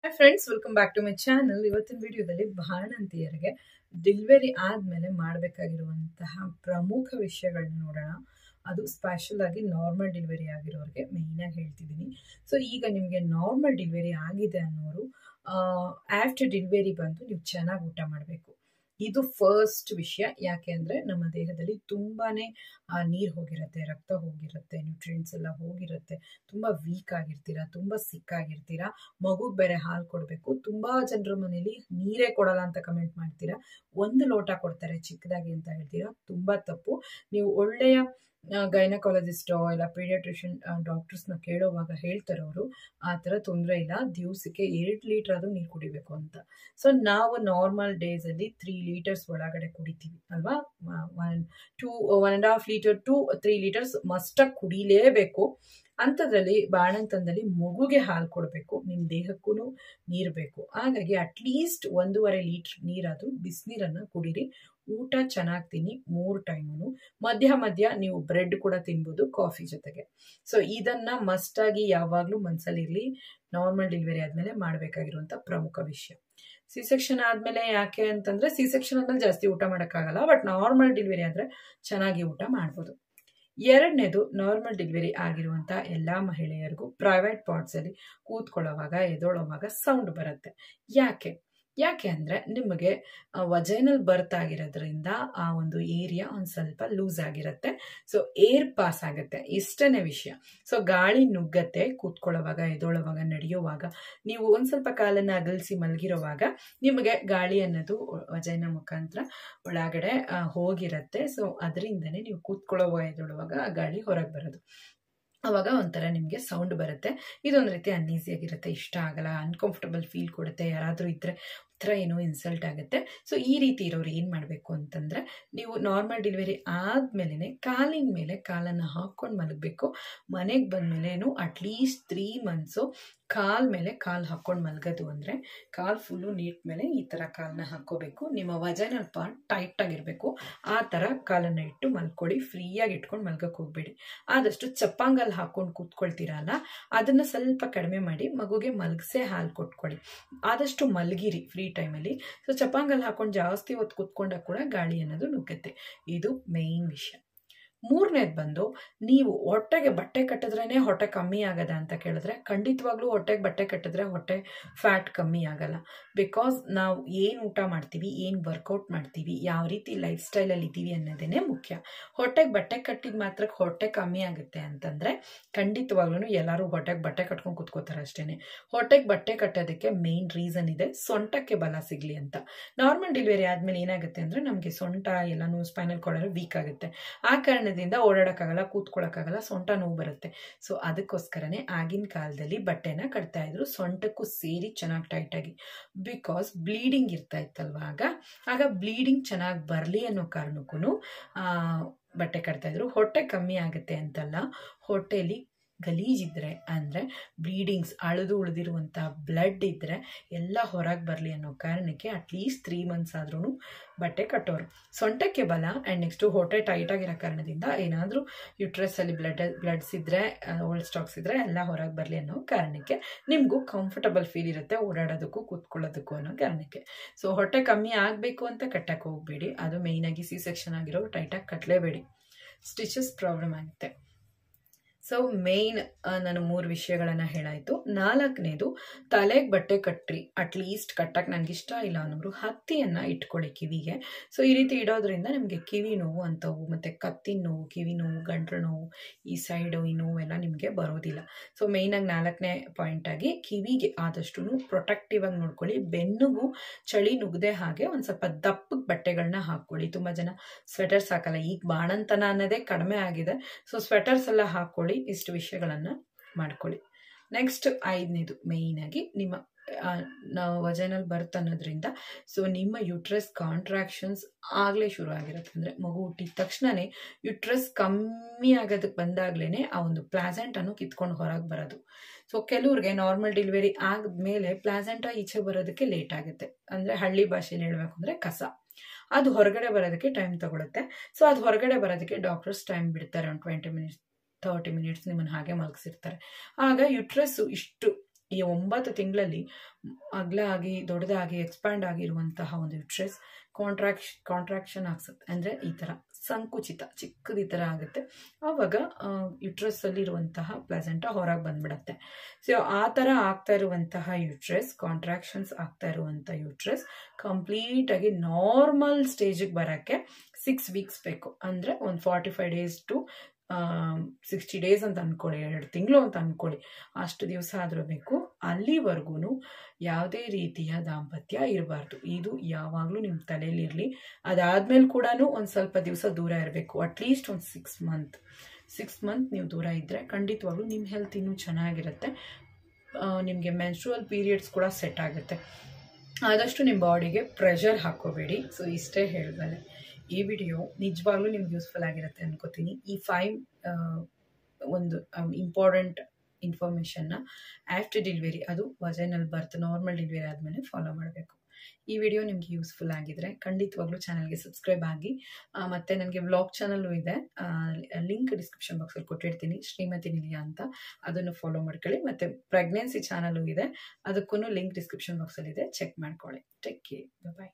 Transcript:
Hi friends, welcome back to my channel. ಇವತ್ತಿನ ವಿಡಿಯೋದಲ್ಲಿ ಬಾಣಂತಿಯರಿಗೆ delivery ಆದಮೇಲೆ ಮಾಡಬೇಕಾಗಿರುವಂತಹ ಪ್ರಮುಖ ವಿಷಯಗಳನ್ನ ನೋಡೋಣ. ಅದು ಸ್ಪೆಷಲ್ ಆಗಿ ನಾರ್ಮಲ್ ಡೆಲಿವರಿ ಆಗಿರೋರಿಗೆ ಮೇಯ್ನಾಗಿ ಹೇಳ್ತಿದ್ದೀನಿ. ಸೊ ಈಗ ನಿಮಗೆ ನಾರ್ಮಲ್ ಡೆಲಿವರಿ ಆಗಿದೆ ಅನ್ನೋರು ಆಫ್ಟರ್ ಡೆಲಿವರಿ ಬಂದು ನೀವು ಚೆನ್ನಾಗಿ ಊಟ ಮಾಡಬೇಕು. ಇದು ಫಸ್ಟ್ ವಿಷಯ. ಯಾಕೆ ಅಂದರೆ ನಮ್ಮ ದೇಹದಲ್ಲಿ ತುಂಬಾ ನೀರು ಹೋಗಿರುತ್ತೆ, ರಕ್ತ ಹೋಗಿರುತ್ತೆ, ನ್ಯೂಟ್ರಿಯೆಂಟ್ಸ್ ಎಲ್ಲ ಹೋಗಿರುತ್ತೆ. ತುಂಬ ವೀಕ್ ಆಗಿರ್ತೀರಾ, ತುಂಬ ಸಿಕ್ಕಾಗಿರ್ತೀರಾ. ಮಗುಗೆ ಬೇರೆ ಹಾಲು ಕೊಡಬೇಕು. ತುಂಬ ಜನರ ಮನೇಲಿ ನೀರೇ ಕೊಡಲ್ಲ ಅಂತ ಕಮೆಂಟ್ ಮಾಡ್ತೀರಾ. 1 ಲೋಟ ಕೊಡ್ತಾರೆ ಚಿಕ್ಕದಾಗಿ ಅಂತ ಹೇಳ್ತೀರಾ. ತುಂಬ ತಪ್ಪು. ನೀವು ಒಳ್ಳೆಯ ಗೈನಕಾಲಜಿಸ್ಟೋ ಇಲ್ಲ ಪೀಡಿಯಾಟ್ರಿಷಿಯನ್ ಡಾಕ್ಟರ್ಸ್ನ ಕೇಳೋವಾಗ ಹೇಳ್ತಾರೆ ಅವರು, ಆ ಥರ ತೊಂದರೆ ಇಲ್ಲ, ದಿವಸಕ್ಕೆ 2 ಲೀಟರ್ ಆದರೂ ನೀರು ಕುಡಿಬೇಕು ಅಂತ. ಸೊ ನಾವು ನಾರ್ಮಲ್ ಡೇಸಲ್ಲಿ 3 ಲೀಟರ್ಸ್ ಒಳಗಡೆ ಕುಡಿತೀವಿ ಅಲ್ವಾ. 1.5 ಲೀಟರ್ ಟು 3 ಲೀಟರ್ಸ್ ಮಸ್ಟಾಗಿ ಕುಡಿಲೇಬೇಕು. ಅಂಥದ್ರಲ್ಲಿ ಬಾಣಂತನದಲ್ಲಿ ಮಗುಗೆ ಹಾಲು ಕೊಡಬೇಕು, ನಿಮ್ಮ ದೇಹಕ್ಕೂ ನೀರು ಬೇಕು. ಹಾಗಾಗಿ ಅಟ್ಲೀಸ್ಟ್ 1.5 ಲೀಟ್ರ್ ನೀರಾದರೂ ಬಿಸಿನೀರನ್ನು ಕುಡೀರಿ. ಊಟ ಚೆನ್ನಾಗಿ ತಿನ್ನಿ 3 ಟೈಮು. ಮಧ್ಯ ನೀವು ಬ್ರೆಡ್ ಕೂಡ ತಿನ್ಬೋದು ಕಾಫಿ ಜೊತೆಗೆ. ಸೊ ಇದನ್ನು ಮಸ್ಟಾಗಿ ಯಾವಾಗಲೂ ಮನಸ್ಸಲ್ಲಿರಲಿ. ನಾರ್ಮಲ್ ಡೆಲಿವರಿ ಆದಮೇಲೆ ಮಾಡಬೇಕಾಗಿರುವಂಥ ಪ್ರಮುಖ ವಿಷಯ. ಸಿ ಸೆಕ್ಷನ್ ಆದಮೇಲೆ ಯಾಕೆ ಅಂತಂದರೆ, ಸಿ ಸೆಕ್ಷನ್ ಆದಮೇಲೆ ಜಾಸ್ತಿ ಊಟ ಮಾಡೋಕ್ಕಾಗಲ್ಲ, ಬಟ್ ನಾರ್ಮಲ್ ಡೆಲಿವರಿ ಆದರೆ ಚೆನ್ನಾಗಿ ಊಟ ಮಾಡ್ಬೋದು. ಎರಡನೇದು, ನಾರ್ಮಲ್ ಡೆಲಿವರಿ ಆಗಿರುವಂಥ ಎಲ್ಲ ಮಹಿಳೆಯರಿಗೂ ಪ್ರೈವೇಟ್ ಪಾರ್ಟ್ಸಲ್ಲಿ ಕೂತ್ಕೊಳ್ಳೋವಾಗ ಎದೊಳೋವಾಗ ಸೌಂಡ್ ಬರುತ್ತೆ. ಯಾಕೆ ಅಂದರೆ ನಿಮಗೆ ವಜೈನಲ್ ಬರ್ತ್ ಆಗಿರೋದ್ರಿಂದ ಆ ಒಂದು ಏರಿಯಾ ಒಂದು ಸ್ವಲ್ಪ ಲೂಸ್ ಆಗಿರುತ್ತೆ. ಸೊ ಏರ್ ಪಾಸ್ ಆಗುತ್ತೆ, ಇಷ್ಟೇ ವಿಷಯ. ಸೊ ಗಾಳಿ ನುಗ್ಗತ್ತೆ ಕೂತ್ಕೊಳ್ಳೋವಾಗ, ಎದೊಳೋವಾಗ, ನಡೆಯುವಾಗ. ನೀವು ಒಂದು ಸ್ವಲ್ಪ ಕಾಲನ್ನು ಅಗಲಿಸಿ ಮಲಗಿರೋವಾಗ ನಿಮಗೆ ಗಾಳಿ ಅನ್ನೋದು ವಜೈನ ಮುಖಾಂತರ ಒಳಗಡೆ ಹೋಗಿರುತ್ತೆ. ಸೊ ಅದರಿಂದನೇ ನೀವು ಕೂತ್ಕೊಳ್ಳೋವಾಗ ಎದೊಳುವಾಗ ಆ ಗಾಳಿ ಹೊರಗೆ ಬರೋದು. ಆವಾಗ ಒಂಥರ ನಿಮಗೆ ಸೌಂಡ್ ಬರುತ್ತೆ. ಇದೊಂದು ರೀತಿ ಅನ್ಈಸಿಯಾಗಿರುತ್ತೆ, ಇಷ್ಟ ಆಗಲ್ಲ, ಅನ್ಕಂಫರ್ಟಬಲ್ ಫೀಲ್ ಕೊಡುತ್ತೆ. ಯಾರಾದರೂ ಇದ್ದರೆ ಒಂಥರ ಏನೋ ಇನ್ಸಲ್ಟ್ ಆಗುತ್ತೆ. ಸೊ ಈ ರೀತಿ ಇರೋರು ಏನು ಮಾಡಬೇಕು ಅಂತಂದರೆ, ನೀವು ನಾರ್ಮಲ್ ಡೆಲಿವರಿ ಆದಮೇಲೆ ಕಾಲಿನ ಮೇಲೆ ಕಾಲನ್ನು ಹಾಕ್ಕೊಂಡು ಮಲಗಬೇಕು. ಮನೆಗೆ ಬಂದಮೇಲೇನು ಅಟ್ಲೀಸ್ಟ್ 3 ಮಂತ್ಸು ಕಾಲ ಮೇಲೆ ಕಾಲು ಹಾಕ್ಕೊಂಡು ಮಲಗೋದು. ಅಂದರೆ ಕಾಲು ಫುಲ್ಲು ನೀಟ್ ಮೇಲೆ ಈ ಥರ ಕಾಲನ್ನ ಹಾಕ್ಕೋಬೇಕು. ನಿಮ್ಮ ವಜೈನಲ್ ಪಾರ್ಟ್ ಟೈಟಾಗಿರಬೇಕು. ಆ ಥರ ಕಾಲನ್ನು ಇಟ್ಟು ಮಲ್ಕೊಳ್ಳಿ. ಫ್ರೀಯಾಗಿ ಇಟ್ಕೊಂಡು ಮಲ್ಗಕ್ಕೆ ಹೋಗಬೇಡಿ. ಆದಷ್ಟು ಚಪ್ಪಂಗಲ್ಲಿ ಹಾಕ್ಕೊಂಡು ಕೂತ್ಕೊಳ್ತೀರಲ್ಲ, ಅದನ್ನು ಸ್ವಲ್ಪ ಕಡಿಮೆ ಮಾಡಿ ಮಗುಗೆ ಮಲಗಿಸೇ ಹಾಲು ಕೊಟ್ಕೊಳ್ಳಿ. ಆದಷ್ಟು ಮಲಗಿರಿ ಫ್ರೀ ಟೈಮಲ್ಲಿ. ಸೊ ಚಪ್ಪಂಗಲ್ಲಿ ಹಾಕ್ಕೊಂಡು ಜಾಸ್ತಿ ಹೊತ್ತು ಕೂತ್ಕೊಂಡಾಗ ಕೂಡ ಗಾಳಿ ಅನ್ನೋದು ನುಗ್ಗುತ್ತೆ. ಇದು ಮೇಯ್ನ್ ವಿಷಯ. ಮೂರನೇದು ಬಂದು, ನೀವು ಹೊಟ್ಟೆಗೆ ಬಟ್ಟೆ ಕಟ್ಟಿದ್ರೇ ಹೊಟ್ಟೆ ಕಮ್ಮಿ ಆಗದ ಅಂತ ಕೇಳಿದ್ರೆ, ಖಂಡಿತವಾಗ್ಲೂ ಹೊಟ್ಟೆಗೆ ಬಟ್ಟೆ ಕಟ್ಟಿದ್ರೆ ಹೊಟ್ಟೆ ಫ್ಯಾಟ್ ಕಮ್ಮಿ ಆಗಲ್ಲ. ಬಿಕಾಸ್ ನಾವು ಏನು ಊಟ ಮಾಡ್ತೀವಿ, ಏನು ವರ್ಕೌಟ್ ಮಾಡ್ತೀವಿ, ಯಾವ ರೀತಿ ಲೈಫ್ ಸ್ಟೈಲಲ್ಲಿ ಇದ್ದೀವಿ ಅನ್ನೋದೇ ಮುಖ್ಯ. ಹೊಟ್ಟೆಗೆ ಬಟ್ಟೆ ಕಟ್ಟಿದ ಮಾತ್ರಕ್ಕೆ ಹೊಟ್ಟೆ ಕಮ್ಮಿ ಆಗುತ್ತೆ ಅಂತಂದರೆ ಖಂಡಿತವಾಗ್ಲೂ ಎಲ್ಲರೂ ಹೊಟ್ಟೆಗೆ ಬಟ್ಟೆ ಕಟ್ಕೊಂಡು ಕೂತ್ಕೋತಾರೆ ಅಷ್ಟೇ. ಹೊಟ್ಟೆಗೆ ಬಟ್ಟೆ ಕಟ್ಟೋದಕ್ಕೆ ಮೇಯ್ನ್ ರೀಸನ್ ಇದೆ, ಸೊಂಟಕ್ಕೆ ಬಲ ಸಿಗಲಿ ಅಂತ. ನಾರ್ಮಲ್ ಡೆಲಿವರಿ ಆದಮೇಲೆ ಏನಾಗುತ್ತೆ ಅಂದರೆ ನಮಗೆ ಸೊಂಟ ಎಲ್ಲನೂ ಸ್ಪೈನಲ್ ಕಾರ್ಡ್ ವೀಕ್ ಆಗುತ್ತೆ. ಆ ಕಾರಣದಿಂದ ಓಡಾಡೋಕ್ಕಾಗಲ್ಲ, ಕೂತ್ಕೊಳ್ಳೋಕ್ಕಾಗಲ್ಲ, ಸೊಂಟ ನೋವು ಬರುತ್ತೆ. ಸೊ ಅದಕ್ಕೋಸ್ಕರನೇ ಆಗಿನ ಕಾಲದಲ್ಲಿ ಬಟ್ಟೆನ ಕಟ್ತಾ ಇದ್ರು, ಸೊಂಟಕ್ಕೂ ಸೇರಿ ಚೆನ್ನಾಗಿ ಟೈಟಾಗಿ. ಬಿಕಾಸ್ ಬ್ಲೀಡಿಂಗ್ ಇರ್ತಾ ಇತ್ತಲ್ವ, ಆಗ ಬ್ಲೀಡಿಂಗ್ ಚೆನ್ನಾಗಿ ಬರಲಿ ಅನ್ನೋ ಕಾರಣಕ್ಕೂ ಬಟ್ಟೆ ಕಟ್ತಾ ಇದ್ರು. ಹೊಟ್ಟೆ ಕಮ್ಮಿ ಆಗುತ್ತೆ ಅಂತಲ್ಲ, ಹೊಟ್ಟೆಯಲ್ಲಿ ಗಲೀಜಿದ್ರೆ ಅಂದರೆ ಬ್ಲೀಡಿಂಗ್ಸ್ ಉಳಿದಿರುವಂಥ ಬ್ಲಡ್ ಇದ್ದರೆ ಎಲ್ಲ ಹೊರಗೆ ಬರಲಿ ಅನ್ನೋ ಕಾರಣಕ್ಕೆ ಅಟ್ಲೀಸ್ಟ್ 3 ಮಂತ್ಸ್ ಆದ್ರೂ ಬಟ್ಟೆ ಕಟ್ಟೋರು. ಸೊಂಟಕ್ಕೆ ಬಲ ಆ್ಯಂಡ್ ನೆಕ್ಸ್ಟು ಹೊಟ್ಟೆ ಟೈಟಾಗಿರೋ ಕಾರಣದಿಂದ ಏನಾದರೂ ಯುಟ್ರಸ್ಸಲ್ಲಿ ಬ್ಲಡ್ಸ್ ಇದ್ದರೆ, ಓಲ್ಡ್ ಸ್ಟಾಕ್ಸ್ ಇದ್ದರೆ ಎಲ್ಲ ಹೊರಗೆ ಬರಲಿ ಅನ್ನೋ ಕಾರಣಕ್ಕೆ, ನಿಮಗೂ ಕಂಫರ್ಟಬಲ್ ಫೀಲ್ ಇರುತ್ತೆ ಓಡಾಡೋದಕ್ಕೂ ಕೂತ್ಕೊಳ್ಳೋದಕ್ಕೂ ಅನ್ನೋ ಕಾರಣಕ್ಕೆ. ಸೊ ಹೊಟ್ಟೆ ಕಮ್ಮಿ ಆಗಬೇಕು ಅಂತ ಕಟ್ಟಕ್ಕೆ ಹೋಗಬೇಡಿ. ಅದು ಮೇಯ್ನಾಗಿ ಸಿ ಸೆಕ್ಷನ್ ಆಗಿರೋ ಟೈಟಾಗಿ ಕಟ್ಟಲೇಬೇಡಿ, ಸ್ಟಿಚಸ್ ಪ್ರಾಬ್ಲಮ್ ಆಗುತ್ತೆ. ಸೊ ಮೇಯ್ನ್ ನಾನು 3 ವಿಷಯಗಳನ್ನು ಹೇಳಾಯಿತು. 4ನೇದು, ತಲೆಗೆ ಬಟ್ಟೆ ಕಟ್ಟ್ರಿ. ಅಟ್ಲೀಸ್ಟ್ ಕಟ್ಟಕ್ಕೆ ನನಗಿಷ್ಟ ಇಲ್ಲ ಅನ್ನೋರು ಹತ್ತಿಯನ್ನು ಇಟ್ಕೊಳ್ಳಿ ಕಿವಿಗೆ. ಸೊ ಈ ರೀತಿ ಇಡೋದ್ರಿಂದ ನಿಮಗೆ ಕಿವಿ ನೋವು ಅಂಥವು ಮತ್ತು ಕತ್ತಿನ ನೋವು, ಕಿವಿ ನೋವು, ಗಂಟ್ಲು ನೋವು, ಈ ಸೈಡು ಈ ನೋವೆಲ್ಲ ನಿಮಗೆ ಬರೋದಿಲ್ಲ. ಸೊ ಮೇಯ್ನಾಗಿ 4ನೇ ಪಾಯಿಂಟಾಗಿ ಕಿವಿಗೆ ಆದಷ್ಟು ಪ್ರೊಟೆಕ್ಟಿವ್ ಆಗಿ ನೋಡ್ಕೊಳ್ಳಿ. ಬೆನ್ನಿಗೂ ಚಳಿ ನುಗ್ಗದೆ ಹಾಗೆ ಒಂದು ಸ್ವಲ್ಪ ದಪ್ಪಗೆ ಬಟ್ಟೆಗಳನ್ನ ಹಾಕ್ಕೊಳ್ಳಿ. ತುಂಬ ಜನ ಸ್ವೆಟರ್ಸ್ ಹಾಕಲ್ಲ. ಈಗ ಬಾಣಂತನ ಅನ್ನೋದೇ ಕಡಿಮೆ ಆಗಿದೆ. ಸೊ ಸ್ವೆಟರ್ಸ್ ಎಲ್ಲ ಹಾಕ್ಕೊಳ್ಳಿ. ಇಷ್ಟು ವಿಷಯಗಳನ್ನು ಮಾಡ್ಕೊಳ್ಳಿ. ನೆಕ್ಸ್ಟ್ 5ನೇದು, ಮೇಯ್ನಾಗಿ ನಿಮ್ಮ ವಜೈನಲ್ ಬರ್ತ್ ಅನ್ನೋದ್ರಿಂದ ಸೊ ನಿಮ್ಮ ಯುಟ್ರಸ್ ಕಾಂಟ್ರಾಕ್ಷನ್ಸ್ ಆಗಲೇ ಶುರು ಆಗಿರುತ್ತೆ. ಅಂದರೆ ಮಗು ಹುಟ್ಟಿದ ತಕ್ಷಣವೇ ಯುಟ್ರಸ್ ಕಮ್ಮಿ ಆಗೋದಕ್ಕೆ ಬಂದಾಗಲೇ ಆ ಒಂದು ಪ್ಲಾಸೆಂಟನ್ನು ಕಿತ್ಕೊಂಡು ಹೊರಗೆ ಬರೋದು. ಸೊ ಕೆಲವ್ರಿಗೆ ನಾರ್ಮಲ್ ಡೆಲಿವರಿ ಆದಮೇಲೆ ಪ್ಲಾಸೆಂಟ ಈಚೆ ಬರೋದಕ್ಕೆ ಲೇಟ್ ಆಗುತ್ತೆ. ಅಂದರೆ ಹಳ್ಳಿ ಭಾಷೆಯಲ್ಲಿ ಹೇಳಬೇಕು ಅಂದರೆ ಕಸ, ಅದು ಹೊರಗಡೆ ಬರೋದಕ್ಕೆ ಟೈಮ್ ತಗೊಳುತ್ತೆ. ಸೊ ಅದು ಹೊರಗಡೆ ಬರೋದಕ್ಕೆ ಡಾಕ್ಟರ್ಸ್ ಟೈಮ್ ಬಿಡ್ತಾರೆ, ಒಂದು 20 ಮಿನಿಟ್ಸ್ 30 ಮಿನಿಟ್ಸ್ ನಿಮ್ಮನ್ನು ಹಾಗೆ ಮಲಗಿಸಿರ್ತಾರೆ. ಆಗ ಯುಟ್ರಸ್ಸು ಇಷ್ಟು ಈ 9 ತಿಂಗಳಲ್ಲಿ ಅಗಲ ಆಗಿ ದೊಡ್ಡದಾಗಿ ಎಕ್ಸ್ಪ್ಯಾಂಡ್ ಆಗಿರುವಂತಹ ಒಂದು ಯುಟ್ರಸ್ ಕಾಂಟ್ರಾಕ್ಷನ್ ಆಗ್ಸುತ್ತೆ. ಅಂದರೆ ಈ ಥರ ಸಂಕುಚಿತ ಚಿಕ್ಕದು ಈ ಥರ ಆಗುತ್ತೆ. ಆವಾಗ ಯುಟ್ರಸ್ಸಲ್ಲಿ ಇರುವಂತಹ ಪ್ಲೆಸೆಂಟ ಹೊರಗೆ ಬಂದ್ಬಿಡತ್ತೆ. ಸೊ ಆ ಥರ ಆಗ್ತಾ ಇರುವಂತಹ ಯುಟ್ರಸ್, ಕಾಂಟ್ರಾಕ್ಷನ್ಸ್ ಆಗ್ತಾ ಇರುವಂಥ ಯುಟ್ರಸ್ ಕಂಪ್ಲೀಟಾಗಿ ನಾರ್ಮಲ್ ಸ್ಟೇಜಿಗೆ ಬರೋಕ್ಕೆ 6 ವೀಕ್ಸ್ ಬೇಕು. ಅಂದರೆ ಒಂದು 45 ಡೇಸ್ ಟು 60 ಡೇಸ್ ಅಂತ ಅಂದ್ಕೊಳ್ಳಿ, 2 ತಿಂಗಳು ಅಂತ ಅಂದ್ಕೊಳ್ಳಿ, ಅಷ್ಟು ದಿವಸ ಆದರೂ ಬೇಕು. ಅಲ್ಲಿವರೆಗೂ ಯಾವುದೇ ರೀತಿಯ ದಾಂಪತ್ಯ ಇರಬಾರ್ದು. ಇದು ಯಾವಾಗಲೂ ನಿಮ್ಮ ತಲೆಯಲ್ಲಿರಲಿ. ಅದಾದಮೇಲೆ ಕೂಡ ಒಂದು ಸ್ವಲ್ಪ ದಿವಸ ದೂರ ಇರಬೇಕು. ಅಟ್ಲೀಸ್ಟ್ ಒಂದು 6 ಮಂತ್ ನೀವು ದೂರ ಇದ್ದರೆ ಖಂಡಿತವಾಗ್ಲೂ ನಿಮ್ಮ ಹೆಲ್ತ್ ಇನ್ನೂ ಚೆನ್ನಾಗಿರುತ್ತೆ. ನಿಮಗೆ ಮೆನ್ಸ್ಟ್ರುವಲ್ ಪೀರಿಯಡ್ಸ್ ಕೂಡ ಸೆಟ್ ಆಗುತ್ತೆ. ಆದಷ್ಟು ನಿಮ್ಮ ಬಾಡಿಗೆ ಪ್ರೆಷರ್ ಹಾಕ್ಕೋಬೇಡಿ. ಸೊ ಇಷ್ಟೇ ಹೇಳಬಲ್ಲೆ. ಈ ವಿಡಿಯೋ ನಿಜವಾಗ್ಲೂ ನಿಮ್ಗೆ ಯೂಸ್ಫುಲ್ ಆಗಿರುತ್ತೆ ಅನ್ಕೋತೀನಿ. ಈ 5 ಒಂದು ಇಂಪಾರ್ಟೆಂಟ್ ಇನ್ಫಾರ್ಮೇಷನ್ನ ಆಫ್ಟರ್ ಡೆಲಿವರಿ, ಅದು ವಜೈನಲ್ ಬರ್ತ್, ನಾರ್ಮಲ್ ಡೆಲಿವರಿ ಆದಮೇಲೆ ಫಾಲೋ ಮಾಡಬೇಕು. ಈ ವಿಡಿಯೋ ನಿಮಗೆ ಯೂಸ್ಫುಲ್ ಆಗಿದ್ರೆ ಖಂಡಿತವಾಗ್ಲೂ ಚಾನಲ್ಗೆ ಸಬ್ಸ್ಕ್ರೈಬ್ ಆಗಿ. ಮತ್ತು ನನಗೆ ವ್ಲಾಗ್ ಚಾನಲ್ಲು ಇದೆ, ಲಿಂಕ್ ಡಿಸ್ಕ್ರಿಪ್ಷನ್ ಬಾಕ್ಸಲ್ಲಿ ಕೊಟ್ಟಿರ್ತೀನಿ, ಶ್ರೀಮತಿ ನಿಲಿಯಾ ಅಂತ. ಅದನ್ನು ಫಾಲೋ ಮಾಡ್ಕೊಳ್ಳಿ. ಮತ್ತು ಪ್ರೆಗ್ನೆನ್ಸಿ ಚಾನಲ್ಲು ಇದೆ, ಅದಕ್ಕೂ ಲಿಂಕ್ ಡಿಸ್ಕ್ರಿಪ್ಷನ್ ಬಾಕ್ಸಲ್ಲಿದೆ, ಚೆಕ್ ಮಾಡ್ಕೊಳ್ಳಿ. ಟೇಕ್ ಕೇರ್, ಬಾಯ್.